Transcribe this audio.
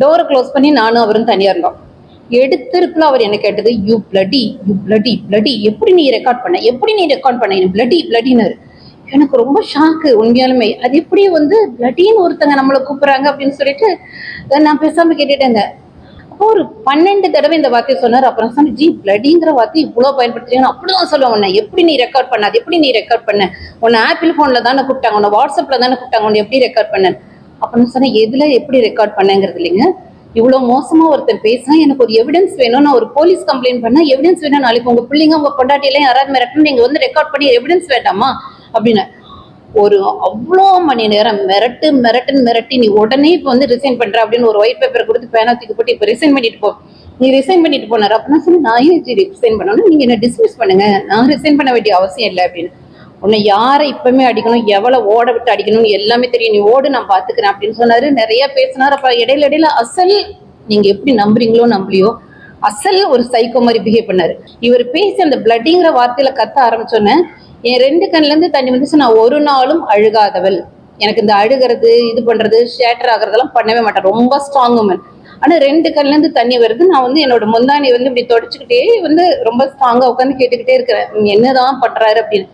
டோரை க்ளோஸ் பண்ணி நானும் அவரும் தனியா இருந்தோம். எடுத்திருக்குள்ள அவர் என்ன கேட்டது, யூ பிளடி எப்படி நீ ரெக்கார்ட் பண்ண பிளடி பிளடினாரு. எனக்கு ரொம்ப ஷாக்கு உண்மையாலுமே. அது எப்படி வந்து பிளடின்னு ஒருத்தங்க நம்மளை கூப்பிடுறாங்க அப்படின்னு சொல்லிட்டு நான் பேசாம கேட்டுட்டேங்க. அப்போ ஒரு 12 தடவை இந்த வார்த்தையை சொன்னார். அப்புறம் சொன்ன, ஜி பிளடிங்கிற வார்த்தை இவ்வளவு பயன்படுத்துறீங்க, அப்படிதான் சொல்லுவேன். உன்னை எப்படி நீ ரெக்கார்ட் பண்ண, அது எப்படி நீ ரெக்கார்ட் பண்ண, உன்னை ஆப்பிள் போன்ல தானே கூப்பிட்டாங்க, உன்னை வாட்ஸ்அப்ல தானே கூப்பிட்டாங்க, உன்னை எப்படி ரெக்கார்ட் பண்ண அப்படின்னு சொன்னேன். எதுல எப்படி ரெக்கார்ட் பண்ணங்கிறது இல்லைங்க, இவ்வளவு மோசமா ஒருத்தர் பேசுனா எனக்கு ஒரு எவிடன்ஸ் வேணும், நான் ஒரு போலீஸ் கம்ப்ளைண்ட் பண்ணா எவிடன்ஸ் வேணும், நாளைக்கு உங்க பிள்ளைங்க உங்க பொண்டாட்டி எல்லாம் யாராவது மிரட்டணும், நீங்க வந்து ரெக்கார்ட் பண்ணி எவிடன்ஸ் வேண்டாமா அப்படின்னு. ஒரு அவ்வளோ மணி நேரம் மிரட்டி நீ உடனே இப்போ வந்து ரிசைன் பண்ற அப்படின்னு ஒரு ஒயிட் பேப்பர் கொடுத்து பேனா தூக்கி போட்டு இப்போ ரிசைன் பண்ணிட்டு போ, நீ ரிசைன் பண்ணிட்டு போனார். அப்படின்னா சொல்லி நான் ஏன் ரிசைன் பண்ணணும், நீங்க என்ன டிஸ்மிஸ் பண்ணுங்க, நான் ரிசைன் பண்ண வேண்டிய அவசியம் இல்லை அப்படின்னு. உன்னை யாரை இப்பவுமே அடிக்கணும், எவ்வளவு ஓட விட்டு அடிக்கணும்னு எல்லாமே தெரியும், நீ ஓடு நான் பாத்துக்கிறேன் அப்படின்னு சொன்னாரு. நிறைய பேசினார். அப்ப இடையில அசல், நீங்க எப்படி நம்புறீங்களோ நம்பலையோ, அசல் ஒரு சைக்கோ மாதிரி பிஹேவ் பண்ணாரு. இவர் பேசி அந்த பிளட்டிங்கிற வார்த்தையில கத்த ஆரம்பிச்சோன்னே என் 2 கண்ணுல இருந்து தண்ணி வந்துச்சு. நான் ஒரு நாளும் அழுகாதவள், எனக்கு இந்த அழுகிறது இது பண்றது ஷேட்டர் ஆகுறதெல்லாம் பண்ணவே மாட்டேன், ரொம்ப ஸ்ட்ராங் உமன். ஆனா 2 கண்ணுல இருந்து தண்ணி வருது. நான் வந்து என்னோட முந்தானி வந்து இப்படி தொடச்சுக்கிட்டே வந்து ரொம்ப ஸ்ட்ராங்கா உட்காந்து கேட்டுக்கிட்டே இருக்கிறேன், என்னதான் பண்றாரு அப்படின்னு.